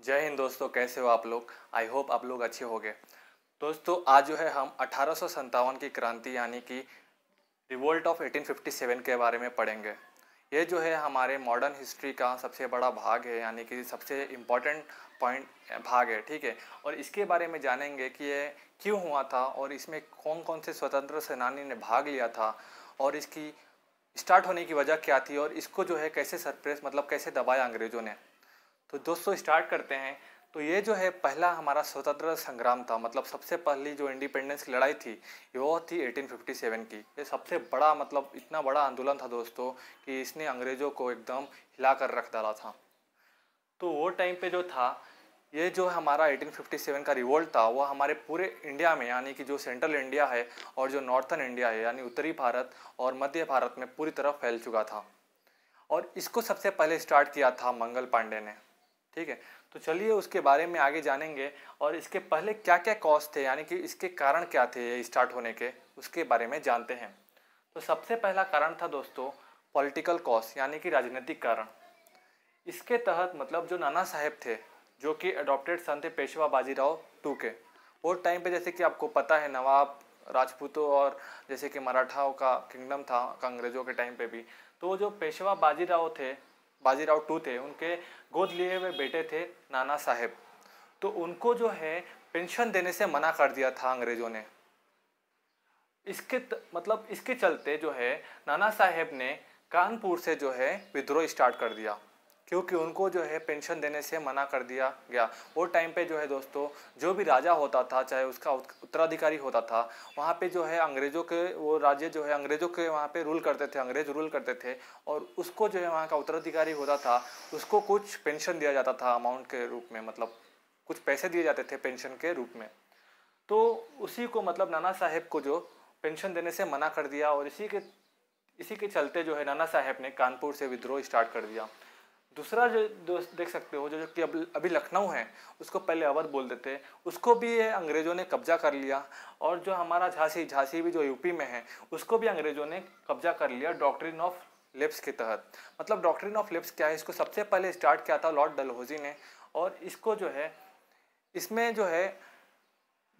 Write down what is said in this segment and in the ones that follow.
जय हिंद दोस्तों, कैसे हो आप लोग। आई होप आप लोग अच्छे होंगे। दोस्तों आज जो है हम 1857 की क्रांति यानी कि रिवोल्ट ऑफ 1857 के बारे में पढ़ेंगे। ये जो है हमारे मॉडर्न हिस्ट्री का सबसे बड़ा भाग है, यानी कि सबसे इम्पोर्टेंट पॉइंट भाग है, ठीक है। और इसके बारे में जानेंगे कि ये क्यों हुआ था और इसमें कौन कौन से स्वतंत्र सेनानी ने भाग लिया था और इसकी स्टार्ट होने की वजह क्या थी और इसको जो है कैसे सरप्रेस मतलब कैसे दबाया अंग्रेज़ों ने। तो दोस्तों स्टार्ट करते हैं। तो ये जो है पहला हमारा स्वतंत्रता संग्राम था, मतलब सबसे पहली जो इंडिपेंडेंस की लड़ाई थी वो थी 1857 की। ये सबसे बड़ा मतलब इतना बड़ा आंदोलन था दोस्तों कि इसने अंग्रेज़ों को एकदम हिला कर रख डाला था। तो वो टाइम पे जो था, ये जो हमारा 1857 का रिवोल्ट था वो हमारे पूरे इंडिया में, यानी कि जो सेंट्रल इंडिया है और जो नॉर्थन इंडिया है यानी उत्तरी भारत और मध्य भारत में पूरी तरह फैल चुका था। और इसको सबसे पहले स्टार्ट किया था मंगल पांडे ने, ठीक है। तो चलिए उसके बारे में आगे जानेंगे और इसके पहले क्या क्या कॉज थे, यानी कि इसके कारण क्या थे ये स्टार्ट होने के, उसके बारे में जानते हैं। तो सबसे पहला कारण था दोस्तों पॉलिटिकल कॉज, यानी कि राजनीतिक कारण। इसके तहत मतलब जो नाना साहेब थे, जो कि अडॉप्टेड सन थे पेशवा बाजीराव टू के। वो टाइम पे जैसे कि आपको पता है नवाब राजपूतों और जैसे कि मराठाओं का किंगडम था अंग्रेज़ों के टाइम पे भी। तो वो जो पेशवा बाजीराव थे, बाजीराव टू थे, उनके गोद लिए हुए बेटे थे नाना साहेब। तो उनको जो है पेंशन देने से मना कर दिया था अंग्रेज़ों ने। मतलब इसके चलते जो है नाना साहेब ने कानपुर से जो है विद्रोह स्टार्ट कर दिया, क्योंकि उनको जो है पेंशन देने से मना कर दिया गया। वो टाइम पे जो है दोस्तों जो भी राजा होता था, चाहे उसका उत्तराधिकारी होता था, वहाँ पे जो है अंग्रेज़ों के वो राज्य जो है अंग्रेज़ों के वहाँ पे रूल करते थे, अंग्रेज़ रूल करते थे। और उसको जो है वहाँ का उत्तराधिकारी होता था, उसको कुछ पेंशन दिया जाता था अमाउंट के रूप में, मतलब कुछ पैसे दिए जाते थे पेंशन के रूप में। तो उसी को मतलब नाना साहेब को जो पेंशन देने से मना कर दिया और इसी के चलते जो है नाना साहेब ने कानपुर से विद्रोह स्टार्ट कर दिया। दूसरा जो दोस्त देख सकते हो, जो कि अभी लखनऊ है, उसको पहले अवध बोलते थे, उसको भी ये अंग्रेज़ों ने कब्जा कर लिया। और जो हमारा झांसी भी जो यूपी में है, उसको भी अंग्रेज़ों ने कब्जा कर लिया डॉक्ट्रिन ऑफ लेप्स के तहत। मतलब डॉक्ट्रिन ऑफ लेप्स क्या है, इसको सबसे पहले स्टार्ट किया था लॉर्ड डलहौजी ने। और इसको जो है इसमें जो है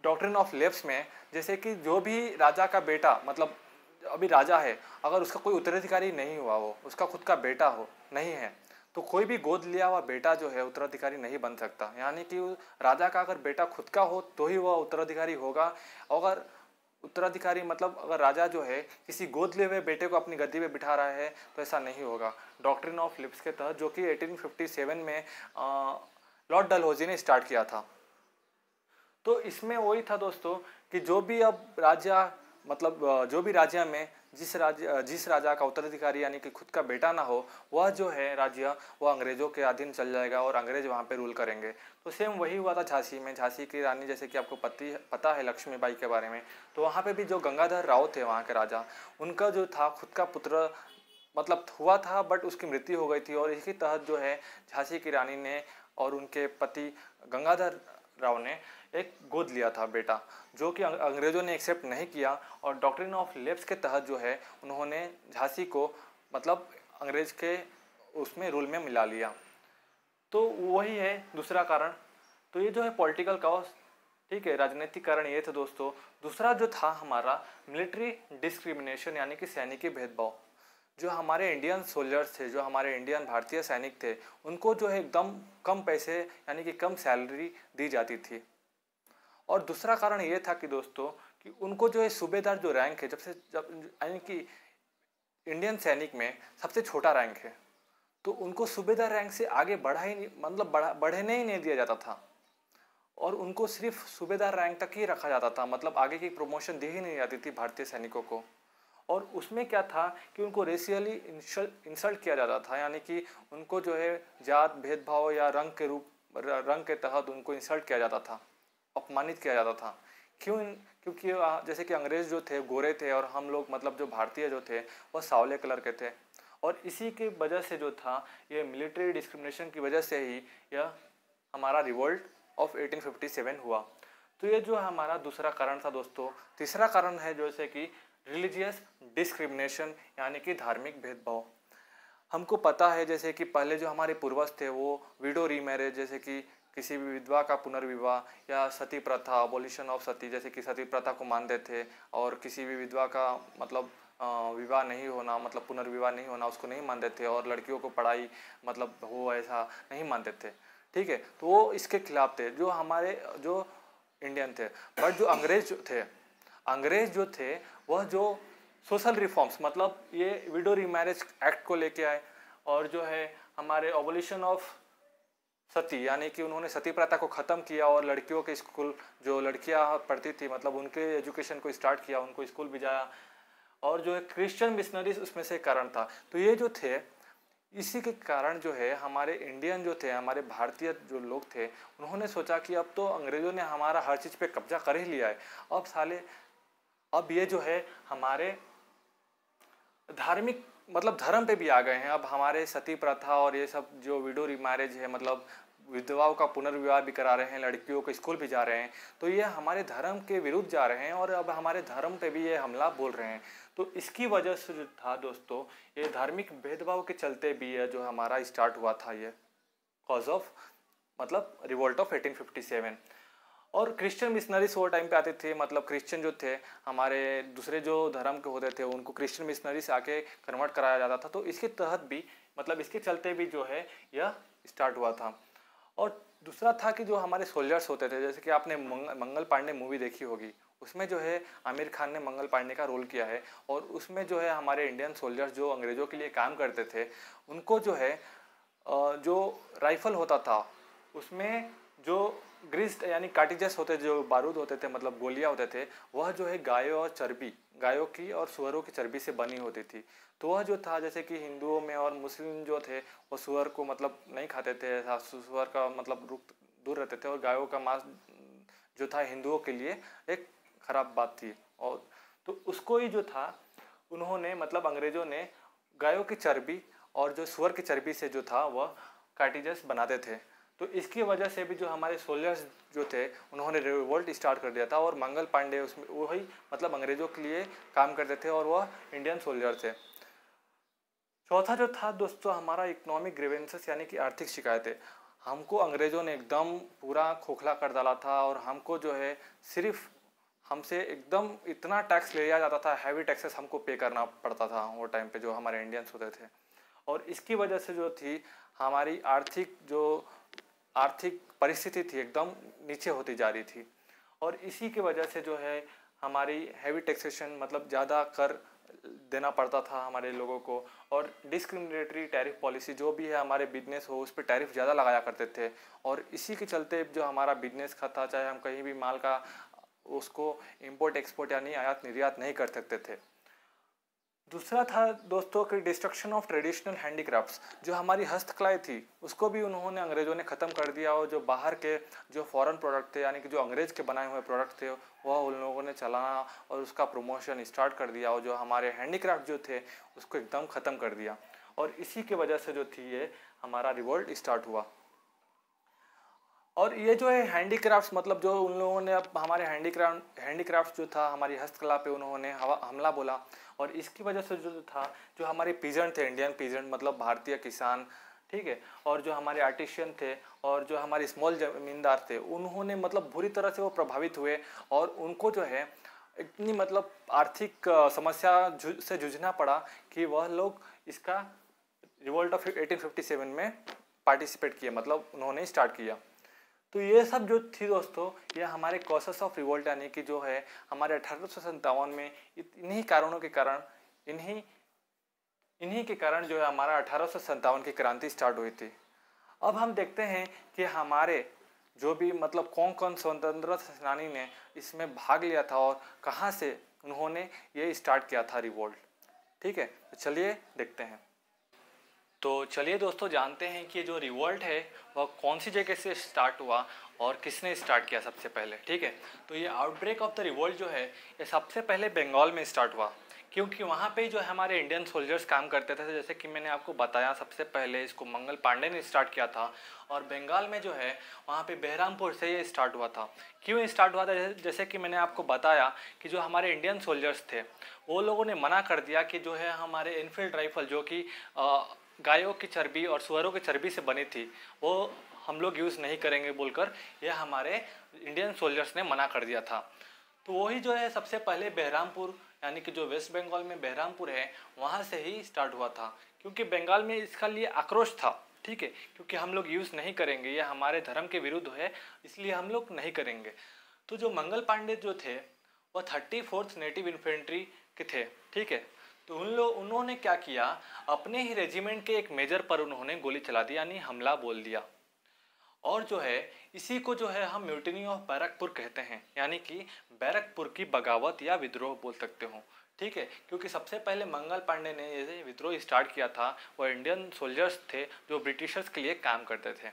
डॉक्ट्रिन ऑफ लेप्स में जैसे कि जो भी राजा का बेटा, मतलब अभी राजा है, अगर उसका कोई उत्तराधिकारी नहीं हुआ, वो उसका खुद का बेटा हो नहीं है, तो कोई भी गोद लिया हुआ बेटा जो है उत्तराधिकारी नहीं बन सकता। यानी कि राजा का अगर बेटा खुद का हो तो ही वह उत्तराधिकारी होगा। अगर उत्तराधिकारी मतलब अगर राजा जो है किसी गोद लिए हुए बेटे को अपनी गद्दी पे बिठा रहा है तो ऐसा नहीं होगा। डॉक्ट्रिन ऑफ लिप्स के तहत, जो कि 1857 में लॉर्ड डलहौजी ने स्टार्ट किया था। तो इसमें वही था दोस्तों कि जो भी अब राजा मतलब जो भी राज्य में जिस राजा का उत्तराधिकारी यानी कि खुद का बेटा ना हो, वह जो है राज्य वो अंग्रेज़ों के अधीन चल जाएगा और अंग्रेज वहाँ पे रूल करेंगे। तो सेम वही हुआ था झांसी में। झांसी की रानी जैसे कि आपको पता है लक्ष्मीबाई के बारे में। तो वहाँ पे भी जो गंगाधर राव थे वहाँ के राजा, उनका जो था खुद का पुत्र मतलब हुआ था, बट उसकी मृत्यु हो गई थी। और इसी तहत जो है झांसी की रानी ने और उनके पति गंगाधर राव ने एक गोद लिया था बेटा, जो कि अंग्रेज़ों ने एक्सेप्ट नहीं किया। और डॉक्ट्रिन ऑफ लेप्स के तहत जो है उन्होंने झांसी को मतलब अंग्रेज के उसमें रूल में मिला लिया। तो वही है दूसरा कारण। तो ये जो है पॉलिटिकल कॉज, ठीक है, राजनीतिक कारण ये थे दोस्तों। दूसरा जो था हमारा मिलिट्री डिस्क्रिमिनेशन, यानी कि सैनिकी भेदभाव। जो हमारे इंडियन सोल्जर्स थे, जो हमारे इंडियन भारतीय सैनिक थे, उनको जो है एकदम कम पैसे यानी कि कम सैलरी दी जाती थी। और दूसरा कारण ये था कि दोस्तों कि उनको जो है सूबेदार जो रैंक है, जब यानी कि इंडियन सैनिक में सबसे छोटा रैंक है, तो उनको सूबेदार रैंक से आगे बढ़ा ही नहीं, मतलब बढ़ने ही नहीं दिया जाता था। और उनको सिर्फ सूबेदार रैंक तक ही रखा जाता था, मतलब आगे की प्रमोशन दी ही नहीं जाती थी भारतीय सैनिकों को। और उसमें क्या था कि उनको रेशियली इंसल्ट किया जाता था, यानी कि उनको जो है जात भेदभाव या रंग के तहत उनको इंसल्ट किया जाता था, अपमानित किया जाता था। क्योंकि जैसे कि अंग्रेज़ जो थे गोरे थे और हम लोग मतलब जो भारतीय जो थे वो सावले कलर के थे। और इसी की वजह से जो था ये मिलिट्री डिस्क्रिमिनेशन की वजह से ही यह हमारा रिवोल्ट ऑफ 1857 हुआ। तो ये जो हमारा दूसरा कारण था दोस्तों। तीसरा कारण है जैसे कि रिलीजियस डिस्क्रिमिनेशन, यानी कि धार्मिक भेदभाव। हमको पता है जैसे कि पहले जो हमारे पूर्वज थे वो विडो रीमैरिज जैसे कि किसी भी विधवा का पुनर्विवाह या सती प्रथा, अबॉलिशन ऑफ सती, जैसे कि सती प्रथा को मानते थे और किसी भी विधवा का मतलब विवाह नहीं होना, मतलब पुनर्विवाह नहीं होना, उसको नहीं मानते थे और लड़कियों को पढ़ाई मतलब हो ऐसा नहीं मानते थे। ठीक है, तो वो इसके खिलाफ थे जो हमारे जो इंडियन थे। बट जो अंग्रेज जो थे वह जो सोशल रिफॉर्म्स मतलब ये विडो रीमैरिज एक्ट को लेके आए और जो है हमारे अबॉलिशन ऑफ सती यानी कि उन्होंने सती प्रथा को ख़त्म किया और लड़कियों के स्कूल, जो लड़कियां पढ़ती थी मतलब उनके एजुकेशन को स्टार्ट किया, उनको स्कूल भेजाया और जो है क्रिश्चियन मिशनरीज उसमें से कारण था। तो ये जो थे इसी के कारण जो है हमारे इंडियन जो थे, हमारे भारतीय जो लोग थे, उन्होंने सोचा कि अब तो अंग्रेज़ों ने हमारा हर चीज़ पे कब्जा कर ही लिया है, अब साले अब ये जो है हमारे धार्मिक मतलब धर्म पे भी आ गए हैं। अब हमारे सती प्रथा और ये सब जो विडो रीमैरिज है मतलब विधवाओं का पुनर्विवाह भी करा रहे हैं, लड़कियों को स्कूल भी जा रहे हैं, तो ये हमारे धर्म के विरुद्ध जा रहे हैं और अब हमारे धर्म पे भी ये हमला बोल रहे हैं। तो इसकी वजह से जो था दोस्तों, ये धार्मिक भेदभाव के चलते भी है जो हमारा स्टार्ट हुआ था ये कॉज ऑफ मतलब रिवोल्ट ऑफ 1857। और क्रिश्चियन मिशनरीज वो टाइम पे आते थे, मतलब क्रिश्चियन जो थे हमारे दूसरे जो धर्म के होते थे उनको क्रिश्चियन मिशनरीज आके कन्वर्ट कराया जाता था। तो इसके तहत भी मतलब इसके चलते भी जो है यह स्टार्ट हुआ था। और दूसरा था कि जो हमारे सोल्जर्स होते थे, जैसे कि आपने मंगल पांडे मूवी देखी होगी, उसमें जो है आमिर खान ने मंगल पांडे का रोल किया है और उसमें जो है हमारे इंडियन सोल्जर्स जो अंग्रेज़ों के लिए काम करते थे उनको जो है जो राइफल होता था उसमें जो ग्रीस्ड यानी कार्टिजेस होते, जो बारूद होते थे मतलब गोलियां होते थे, वह जो है गायों और चर्बी, गायों की और सुअरों की चर्बी से बनी होती थी। तो वह जो था जैसे कि हिंदुओं में और मुस्लिम जो थे वो सुअर को मतलब नहीं खाते थे, सुअर का मतलब दूर रहते थे और गायों का मांस जो था हिंदुओं के लिए एक खराब बात थी। और तो उसको ही जो था उन्होंने मतलब अंग्रेज़ों ने गायों की चर्बी और जो सुअर की चर्बी से जो था वह कार्टिजेस बनाते थे। तो इसकी वजह से भी जो हमारे सोल्जर्स जो थे उन्होंने रिवोल्ट स्टार्ट कर दिया था और मंगल पांडे उसमें वही मतलब अंग्रेज़ों के लिए काम करते थे और वह इंडियन सोल्जर थे। चौथा जो था दोस्तों हमारा इकोनॉमिक ग्रीवेंसेस यानी कि आर्थिक शिकायतें। हमको अंग्रेज़ों ने एकदम पूरा खोखला कर डाला था और हमको जो है सिर्फ हमसे एकदम इतना टैक्स लिया जाता था, हैवी टैक्सेस हमको पे करना पड़ता था वो टाइम पे जो हमारे इंडियंस होते थे। और इसकी वजह से जो थी हमारी आर्थिक परिस्थिति थी एकदम नीचे होती जा रही थी और इसी की वजह से जो है हमारी हैवी टैक्सेशन मतलब ज़्यादा कर देना पड़ता था हमारे लोगों को और डिस्क्रिमिनेटरी टैरिफ पॉलिसी जो भी है हमारे बिजनेस हो उस पर टैरिफ ज़्यादा लगाया करते थे और इसी के चलते जो हमारा बिजनेस का था, चाहे हम कहीं भी माल का उसको इंपोर्ट एक्सपोर्ट यानी आयात निर्यात नहीं कर सकते थे। दूसरा था दोस्तों कि डिस्ट्रक्शन ऑफ ट्रेडिशनल हैंडीक्राफ्ट्स, जो हमारी हस्तकलाएँ थी उसको भी उन्होंने अंग्रेज़ों ने ख़त्म कर दिया और जो बाहर के जो फॉरेन प्रोडक्ट थे यानी कि जो अंग्रेज़ के बनाए हुए प्रोडक्ट थे वह उन लोगों ने चलाना और उसका प्रमोशन स्टार्ट कर दिया और जो हमारे हैंडीक्राफ्ट जो थे उसको एकदम ख़त्म कर दिया और इसी की वजह से जो थी ये हमारा रिवोल्ट स्टार्ट हुआ। और ये जो है हैंडीक्राफ्ट्स मतलब जो उन लोगों ने अब हमारे हैंडीक्राफ्ट्स जो था हमारी हस्तकला पे उन्होंने हमला बोला और इसकी वजह से जो था जो हमारे पीजेंट थे, इंडियन पीजेंट मतलब भारतीय किसान, ठीक है, और जो हमारे आर्टिशियन थे और जो हमारे स्मॉल जमींदार थे उन्होंने मतलब बुरी तरह से वो प्रभावित हुए और उनको जो है इतनी मतलब आर्थिक समस्या से जूझना पड़ा कि वह लोग इसका रिवोल्ट ऑफ 1857 में पार्टिसिपेट किए, मतलब उन्होंने स्टार्ट किया। तो ये सब जो थी दोस्तों ये हमारे कॉसेस ऑफ रिवोल्ट यानी कि जो है हमारे 1857 में इन्हीं कारणों के कारण इन्हीं के कारण जो है हमारा 1857 की क्रांति स्टार्ट हुई थी। अब हम देखते हैं कि हमारे जो भी मतलब कौन कौन स्वतंत्रता सेनानी ने इसमें भाग लिया था और कहाँ से उन्होंने ये स्टार्ट किया था रिवोल्ट। ठीक है, तो चलिए देखते हैं। तो चलिए दोस्तों जानते हैं कि जो रिवोल्ट है वह कौन सी जगह से स्टार्ट हुआ और किसने स्टार्ट किया सबसे पहले। ठीक है, तो ये आउटब्रेक ऑफ द रिवोल्ट जो है ये सबसे पहले बंगाल में स्टार्ट हुआ क्योंकि वहाँ पे जो है हमारे इंडियन सोल्जर्स काम करते थे। जैसे कि मैंने आपको बताया सबसे पहले इसको मंगल पांडे ने स्टार्ट किया था और बंगाल में जो है वहाँ पे बहरामपुर से ये स्टार्ट हुआ था। क्यों स्टार्ट हुआ था? जैसे कि मैंने आपको बताया कि जो हमारे इंडियन सोल्जर्स थे वो लोगों ने मना कर दिया कि जो है हमारे इनफील्ड राइफल जो कि गायों की चर्बी और सुअरों की चर्बी से बनी थी वो हम लोग यूज़ नहीं करेंगे बोलकर यह हमारे इंडियन सोल्जर्स ने मना कर दिया था। तो वही जो है सबसे पहले बहरामपुर, यानी कि जो वेस्ट बंगाल में बहरामपुर है, वहाँ से ही स्टार्ट हुआ था, क्योंकि बंगाल में इसका लिए आक्रोश था, ठीक है, क्योंकि हम लोग यूज़ नहीं करेंगे, ये हमारे धर्म के विरुद्ध है, इसलिए हम लोग नहीं करेंगे। तो जो मंगल पांडे जो थे वह 34th नेटिव इन्फेंट्री के थे, ठीक है। तो उन्होंने क्या किया, अपने ही रेजिमेंट के एक मेजर पर उन्होंने गोली चला दी, यानी हमला बोल दिया। और जो है इसी को जो है हम म्यूटिनी ऑफ बैरकपुर कहते हैं, यानी कि बैरकपुर की बगावत या विद्रोह बोल सकते हो, ठीक है। क्योंकि सबसे पहले मंगल पांडे ने ये विद्रोह स्टार्ट किया था, वह इंडियन सोल्जर्स थे जो ब्रिटिशर्स के लिए काम करते थे।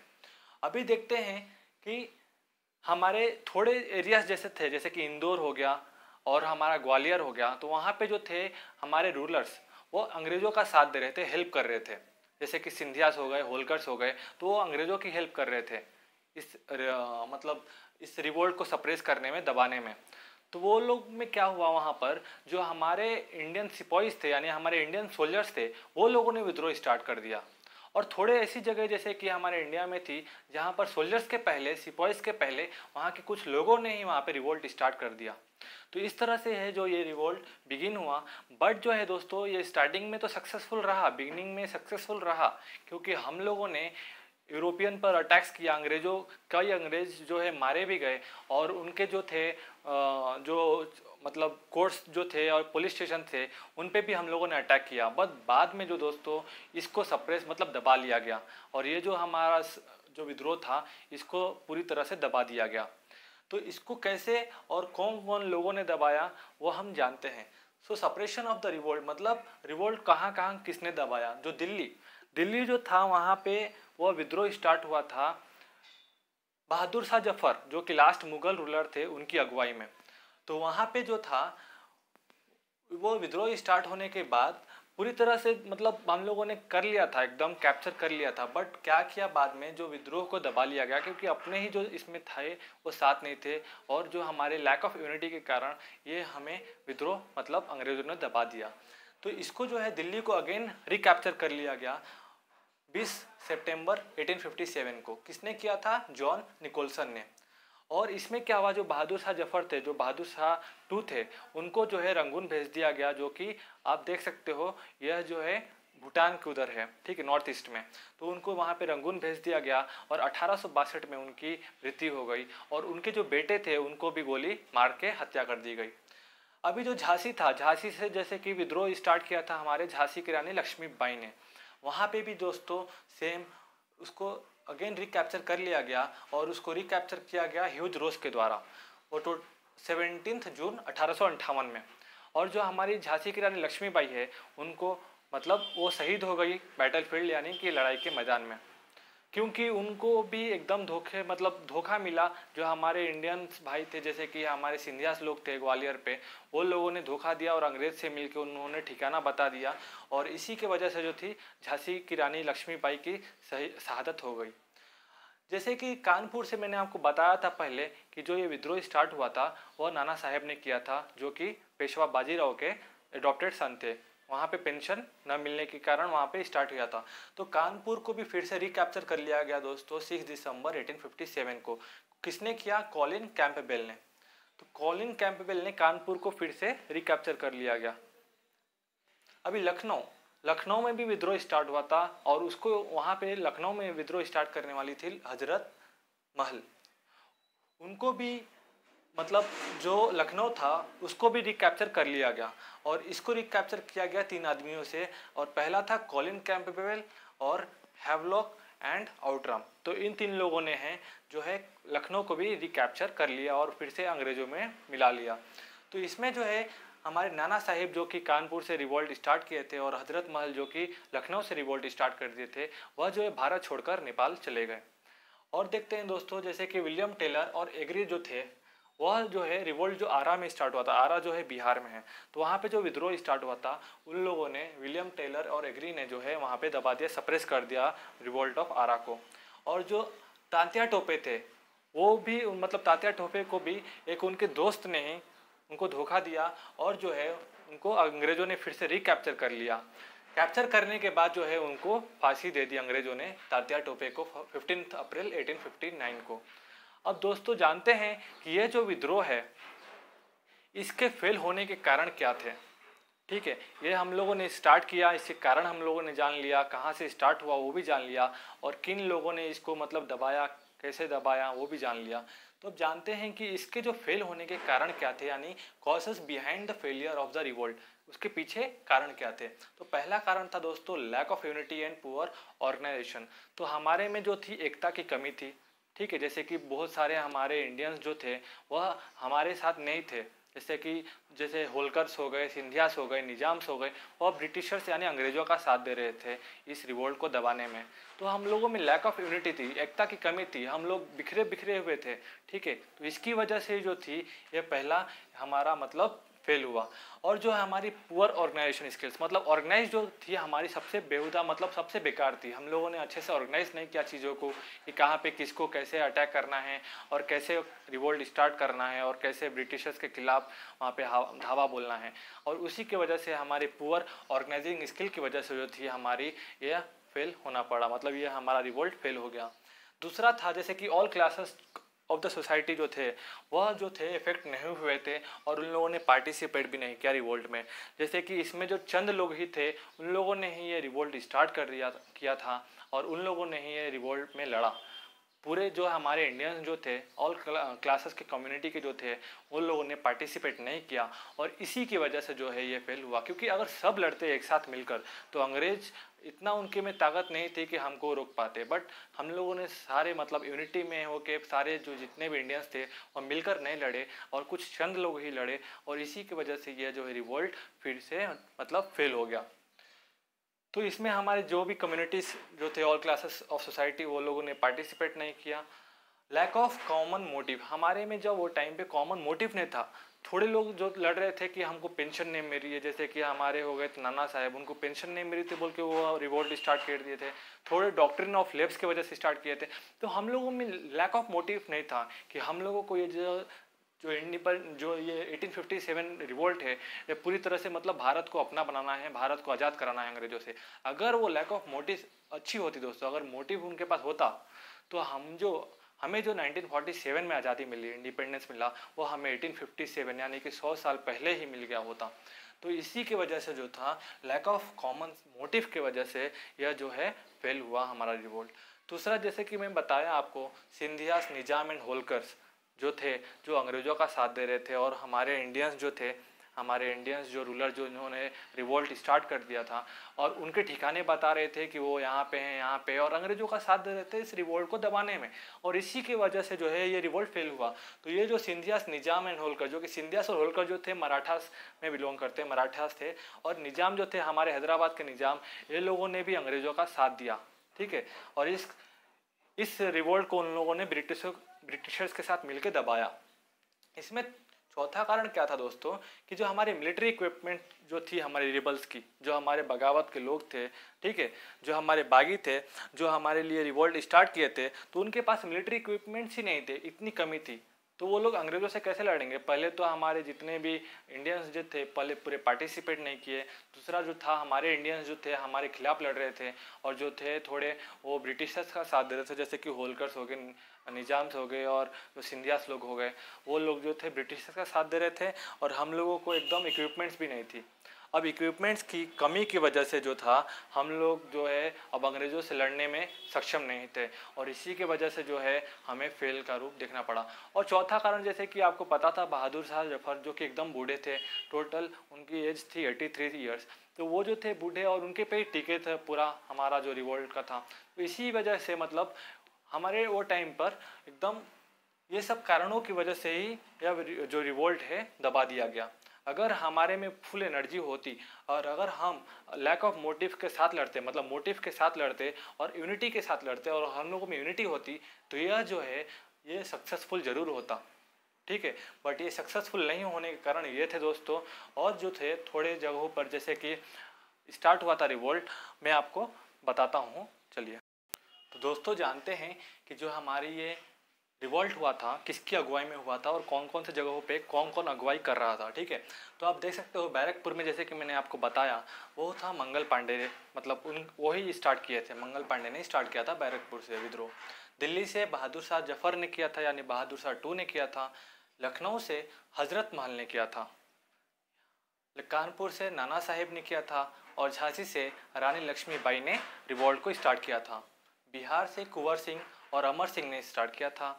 अभी देखते हैं कि हमारे थोड़े एरियाज जैसे थे, जैसे कि इंदौर हो गया और हमारा ग्वालियर हो गया, तो वहाँ पे जो थे हमारे रूलर्स वो अंग्रेज़ों का साथ दे रहे थे, हेल्प कर रहे थे। जैसे कि सिंधियास हो गए, होलकर्स हो गए, तो वो अंग्रेज़ों की हेल्प कर रहे थे इस मतलब इस रिवोल्ट को सप्रेस करने में, दबाने में। तो वो लोग में क्या हुआ, वहाँ पर जो हमारे इंडियन सिपाहीज थे, यानी हमारे इंडियन सोल्जर्स थे, वो लोगों ने विद्रोह स्टार्ट कर दिया। और थोड़े ऐसी जगह जैसे कि हमारे इंडिया में थी जहाँ पर सोल्जर्स के पहले, सिपाहीज के पहले वहाँ के कुछ लोगों ने ही वहाँ पे रिवोल्ट स्टार्ट कर दिया। तो इस तरह से है जो ये रिवोल्ट बिगिन हुआ। बट जो है दोस्तों, ये स्टार्टिंग में तो सक्सेसफुल रहा, बिगिनिंग में सक्सेसफुल रहा, क्योंकि हम लोगों ने यूरोपियन पर अटैक्स किया, कई अंग्रेज जो है मारे भी गए, और उनके जो थे जो मतलब कोर्ट्स जो थे और पुलिस स्टेशन थे, उन पे भी हम लोगों ने अटैक किया। बट बाद में जो दोस्तों इसको सप्रेस मतलब दबा लिया गया, और ये जो हमारा जो विद्रोह था इसको पूरी तरह से दबा दिया गया। तो इसको कैसे और कौन कौन लोगों ने दबाया वो हम जानते हैं। सो सप्रेशन ऑफ द रिवोल्ट, मतलब रिवोल्ट कहाँ कहाँ किसने दबाया। जो दिल्ली जो था वहाँ पे वह विद्रोह स्टार्ट हुआ था बहादुर शाह जफर, जो कि लास्ट मुगल रूलर थे, उनकी अगुवाई में। तो वहाँ पे जो था वो विद्रोह स्टार्ट होने के बाद पूरी तरह से मतलब हम लोगों ने कर लिया था, एकदम कैप्चर कर लिया था। बट क्या किया बाद में, जो विद्रोह को दबा लिया गया, क्योंकि अपने ही जो इसमें थे वो साथ नहीं थे, और जो हमारे लैक ऑफ यूनिटी के कारण ये हमें विद्रोह मतलब अंग्रेजों ने दबा दिया। तो इसको जो है दिल्ली को अगेन रिकैप्चर कर लिया गया 20 सितंबर 1857 को। किसने किया था? जॉन निकोलसन ने। और इसमें क्या हुआ, जो बहादुर शाह जफर थे, जो बहादुर शाह टू थे, उनको जो है रंगून भेज दिया गया, जो कि आप देख सकते हो यह जो है भूटान के उधर है, ठीक है, नॉर्थ ईस्ट में। तो उनको वहाँ पे रंगून भेज दिया गया, और 1862 में उनकी मृत्यु हो गई, और उनके जो बेटे थे उनको भी गोली मार के हत्या कर दी गई। अभी जो झांसी था, झांसी से जैसे कि विद्रोह स्टार्ट किया था हमारे झांसी की रानी लक्ष्मीबाई ने, वहाँ पे भी दोस्तों सेम उसको अगेन रिकैप्चर कर लिया गया, और उसको रिकैप्चर किया गया ह्यूज रोज के द्वारा, वो तो 17 जून 1858 में। और जो हमारी झांसी की रानी लक्ष्मीबाई है, उनको मतलब वो शहीद हो गई बैटल फील्ड, यानी कि लड़ाई के मैदान में, क्योंकि उनको भी एकदम धोखा मिला। जो हमारे इंडियंस भाई थे, जैसे कि हमारे सिंधियास लोग थे ग्वालियर पे, वो लोगों ने धोखा दिया और अंग्रेज से मिलकर उन्होंने ठिकाना बता दिया, और इसी के वजह से जो थी झांसी की रानी लक्ष्मीबाई की शहादत हो गई। जैसे कि कानपुर से मैंने आपको बताया था पहले कि जो ये विद्रोह स्टार्ट हुआ था वह नाना साहेब ने किया था, जो कि पेशवा बाजीराव के एडॉप्टेड सन थे। वहाँ पे पेंशन न मिलने के कारण वहाँ पे स्टार्ट हुआ था। तो कानपुर को भी फिर से रिकैप्चर कर लिया गया दोस्तों 6 दिसंबर 1857 को। किसने किया? कॉलिन कैंपबेल ने। तो कॉलिन कैंपबेल ने कानपुर को फिर से रिकैप्चर कर लिया गया। अभी लखनऊ में भी विद्रोह स्टार्ट हुआ था, और उसको वहाँ पे लखनऊ में विद्रोह स्टार्ट करने वाली थी हजरत महल। उनको भी मतलब जो लखनऊ था उसको भी रिकैप्चर कर लिया गया, और इसको रिकैप्चर किया गया 3 आदमियों से, और पहला था कॉलिन कैंपबेल और हैवलॉक एंड आउटरम। तो इन 3 लोगों ने हैं जो है लखनऊ को भी रिकैप्चर कर लिया और फिर से अंग्रेजों में मिला लिया। तो इसमें जो है हमारे नाना साहिब जो कि कानपुर से रिवोल्ट स्टार्ट किए थे, और हजरत महल जो कि लखनऊ से रिवोल्ट स्टार्ट कर दिए थे, वह जो है भारत छोड़कर नेपाल चले गए। और देखते हैं दोस्तों, जैसे कि विलियम टेलर और एग्री जो थे, वह जो है रिवोल्ट जो आरा में स्टार्ट हुआ था, आरा जो है बिहार में है, तो वहाँ पे जो विद्रोह स्टार्ट हुआ था, उन लोगों ने विलियम टेलर और एग्री ने जो है वहाँ पे दबा दिया, सप्रेस कर दिया रिवोल्ट ऑफ आरा को। और जो तात्या टोपे थे, वो भी मतलब तात्या टोपे को भी एक उनके दोस्त ने ही उनको धोखा दिया, और जो है उनको अंग्रेजों ने फिर से रिकैप्चर कर लिया। कैप्चर करने के बाद जो है उनको फांसी दे दी अंग्रेजों ने तात्या टोपे को 15 अप्रैल 1859 को। अब दोस्तों जानते हैं कि यह जो विद्रोह है इसके फेल होने के कारण क्या थे। ठीक है, ये हम लोगों ने स्टार्ट किया, इसके कारण हम लोगों ने जान लिया, कहाँ से स्टार्ट हुआ वो भी जान लिया, और किन लोगों ने इसको मतलब दबाया, कैसे दबाया वो भी जान लिया। तो अब जानते हैं कि इसके जो फेल होने के कारण क्या थे, यानी causes behind the failure of the revolt, उसके पीछे कारण क्या थे। तो पहला कारण था दोस्तों lack of unity and poor organisation. तो हमारे में जो थी एकता की कमी थी। ठीक है, जैसे कि बहुत सारे हमारे इंडियंस जो थे वह हमारे साथ नहीं थे, जैसे होलकर्स हो गए, सिंधियास हो गए, निजाम्स हो गए, और ब्रिटिशर्स यानी अंग्रेजों का साथ दे रहे थे इस रिवोल्ट को दबाने में। तो हम लोगों में लैक ऑफ यूनिटी थी, एकता की कमी थी, हम लोग बिखरे बिखरे हुए थे। ठीक है, तो इसकी वजह से जो थी ये पहला हमारा मतलब फेल हुआ। और जो हमारी पुअर ऑर्गेनाइजेशन स्किल्स, मतलब ऑर्गेनाइज जो थी हमारी सबसे बेहुदा, मतलब सबसे बेकार थी। हम लोगों ने अच्छे से ऑर्गेनाइज नहीं किया चीज़ों को कि कहाँ पे किसको कैसे अटैक करना है और कैसे रिवोल्ट स्टार्ट करना है और कैसे ब्रिटिशर्स के खिलाफ वहाँ पे धावा बोलना है। और उसी की वजह से हमारे पुअर ऑर्गेनाइजिंग स्किल की वजह से जो थी हमारी यह फेल होना पड़ा, मतलब ये हमारा रिवोल्ट फेल हो गया। दूसरा था जैसे कि all classes of the society जो थे वह जो थे इफेक्ट नहीं हुए थे, और उन लोगों ने पार्टिसिपेट भी नहीं किया रिवोल्ट में। जैसे कि इसमें जो चंद लोग ही थे उन लोगों ने ही ये रिवोल्ट स्टार्ट किया था, और उन लोगों ने ही ये रिवोल्ट में लड़ा। पूरे जो हमारे इंडियंस जो थे, ऑल क्लासेस के कम्युनिटी के जो थे, उन लोगों ने पार्टिसिपेट नहीं किया, और इसी की वजह से जो है ये फेल हुआ। क्योंकि अगर सब लड़ते एक साथ मिलकर तो अंग्रेज इतना उनके में ताकत नहीं थी कि हमको रोक पाते। बट हम लोगों ने सारे मतलब यूनिटी में हो के सारे जो जितने भी इंडियंस थे वो मिलकर नहीं लड़े, और कुछ चंद लोग ही लड़े, और इसी की वजह से ये जो है रिवोल्ट फिर से मतलब फेल हो गया। तो इसमें हमारे जो भी कम्युनिटीज़ जो थे, ऑल क्लासेस ऑफ सोसाइटी, वो लोगों ने पार्टिसिपेट नहीं किया। लैक ऑफ कॉमन मोटिव, हमारे में जब वो टाइम पे कॉमन मोटिव नहीं था। थोड़े लोग जो लड़ रहे थे कि हमको पेंशन नहीं मिल रही है, जैसे कि हमारे हो गए नाना साहब, उनको पेंशन नहीं मिली थी बोल के वो रिवोल्ट स्टार्ट कर दिए थे। थोड़े डॉक्ट्रिन ऑफ लेब्स की वजह से स्टार्ट किए थे। तो हम लोगों में लैक ऑफ मोटिव नहीं था कि हम लोगों को ये जो ये 1857 रिवोल्ट है ये पूरी तरह से मतलब भारत को अपना बनाना है, भारत को आज़ाद कराना है अंग्रेजों से। अगर वो लैक ऑफ मोटिव अच्छी होती दोस्तों, अगर मोटिव उनके पास होता तो हमें जो 1947 में आज़ादी मिली, इंडिपेंडेंस मिला, वो हमें 1857 यानी कि 100 साल पहले ही मिल गया होता। तो इसी की वजह से जो था लैक ऑफ कॉमन मोटिव की वजह से यह जो है फेल हुआ हमारा रिवोल्ट। दूसरा जैसे कि मैं बताया आपको, सिंधियास, निजाम एंड होलकर्स जो थे, जो अंग्रेज़ों का साथ दे रहे थे, और हमारे इंडियंस जो रूलर जो इन्होंने रिवोल्ट स्टार्ट कर दिया था, और उनके ठिकाने बता रहे थे कि वो यहाँ पे हैं, यहाँ पे, और अंग्रेज़ों का साथ दे रहे थे इस रिवोल्ट को दबाने में, और इसी की वजह से जो है ये रिवोल्ट फेल हुआ। तो ये जो सिंधियास, निजाम एंड होलकर, जो कि सिंधियास और होलकर जो थे मराठास में बिलोंग करते हैं, मराठास थे, और निजाम जो थे हमारे हैदराबाद के निजाम, ये लोगों ने भी अंग्रेज़ों का साथ दिया। ठीक है, और इस रिवोल्ट को उन लोगों ने ब्रिटिशर्स के साथ मिलकर दबाया। इसमें चौथा कारण क्या था दोस्तों, कि जो हमारे मिलिट्री इक्विपमेंट जो थी हमारे रिबल्स की, जो हमारे बगावत के लोग थे, ठीक है, जो हमारे बागी थे, जो हमारे लिए रिवोल्ट स्टार्ट किए थे, तो उनके पास मिलिट्री इक्विपमेंट्स ही नहीं थे, इतनी कमी थी। तो वो लोग अंग्रेज़ों से कैसे लड़ेंगे। पहले तो हमारे जितने भी इंडियंस जो थे पहले पूरे पार्टिसिपेट नहीं किए। दूसरा जो था हमारे इंडियंस जो थे हमारे खिलाफ लड़ रहे थे, और जो थे थोड़े वो ब्रिटिशर्स का साथ दे रहे थे, जैसे कि होलकर्स हो गए, निजाम्स हो गए, और जो सिंधियास लोग हो गए, वो लोग जो थे ब्रिटिशर्स का साथ दे रहे थे, और हम लोगों को एकदम इक्विपमेंट्स भी नहीं थी। अब इक्विपमेंट्स की कमी की वजह से जो था हम लोग जो है अब अंग्रेज़ों से लड़ने में सक्षम नहीं थे, और इसी की वजह से जो है हमें फेल का रूप देखना पड़ा। और चौथा कारण जैसे कि आपको पता था बहादुर शाह जफर जो कि एकदम बूढ़े थे, टोटल उनकी एज थी 83 ईयर्स, तो वो जो थे बूढ़े और उनके पे ही टिके थे पूरा हमारा जो रिवोल्ट का था। तो इसी वजह से मतलब हमारे वो टाइम पर एकदम ये सब कारणों की वजह से ही यह जो रिवोल्ट है दबा दिया गया। अगर हमारे में फुल एनर्जी होती, और अगर हम लैक ऑफ मोटिव के साथ लड़ते, मतलब मोटिव के साथ लड़ते और यूनिटी के साथ लड़ते, और हम लोगों में यूनिटी होती, तो यह जो है ये सक्सेसफुल ज़रूर होता। ठीक है, बट ये सक्सेसफुल नहीं होने के कारण ये थे दोस्तों, और जो थे थोड़े जगहों पर जैसे कि स्टार्ट हुआ था रिवोल्ट, मैं आपको बताता हूँ, चलिए। तो दोस्तों जानते हैं कि जो हमारी ये रिवॉल्ट हुआ था किसकी अगुवाई में हुआ था और कौन कौन से जगहों पे कौन कौन अगुवाई कर रहा था, ठीक है। तो आप देख सकते हो बैरकपुर में, जैसे कि मैंने आपको बताया, वो था मंगल पांडे ने, मतलब उन वही स्टार्ट किए थे, मंगल पांडे ने स्टार्ट किया था बैरकपुर से विद्रोह। दिल्ली से बहादुर शाह जफर ने किया था, यानी बहादुर शाह 2 ने किया था। लखनऊ से हजरत महल ने किया था। कानपुर से नाना साहेब ने किया था। और झांसी से रानी लक्ष्मीबाई ने रिवॉल्ट को स्टार्ट किया था। बिहार से कुंवर सिंह और अमर सिंह ने स्टार्ट किया था।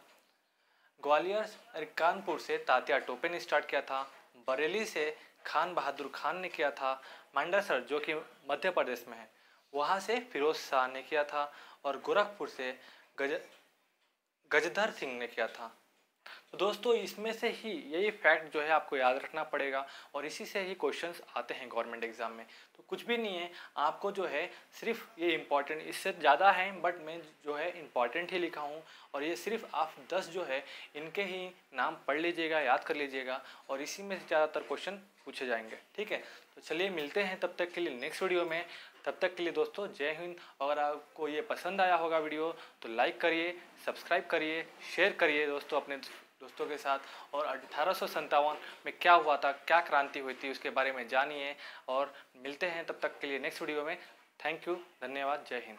ग्वालियर कानपुर से तात्या टोपे ने स्टार्ट किया था। बरेली से खान बहादुर खान ने किया था। मांडसर जो कि मध्य प्रदेश में है, वहाँ से फिरोज शाह ने किया था। और गोरखपुर से गजधर सिंह ने किया था। तो दोस्तों इसमें से ही यही फैक्ट जो है आपको याद रखना पड़ेगा और इसी से ही क्वेश्चंस आते हैं गवर्नमेंट एग्जाम में। तो कुछ भी नहीं है, आपको जो है सिर्फ ये इम्पॉर्टेंट, इससे ज़्यादा है बट मैं जो है इम्पॉर्टेंट ही लिखा हूँ। और ये सिर्फ आप 10 जो है इनके ही नाम पढ़ लीजिएगा, याद कर लीजिएगा और इसी में से ज़्यादातर क्वेश्चन पूछे जाएंगे, ठीक है। तो चलिए मिलते हैं तब तक के लिए नेक्स्ट वीडियो में। तब तक के लिए दोस्तों जय हिंद। अगर आपको ये पसंद आया होगा वीडियो तो लाइक करिए, सब्सक्राइब करिए, शेयर करिए दोस्तों अपने दोस्तों के साथ। और 1857 में क्या हुआ था, क्या क्रांति हुई थी, उसके बारे में जानिए। और मिलते हैं तब तक के लिए नेक्स्ट वीडियो में। थैंक यू, धन्यवाद, जय हिंद।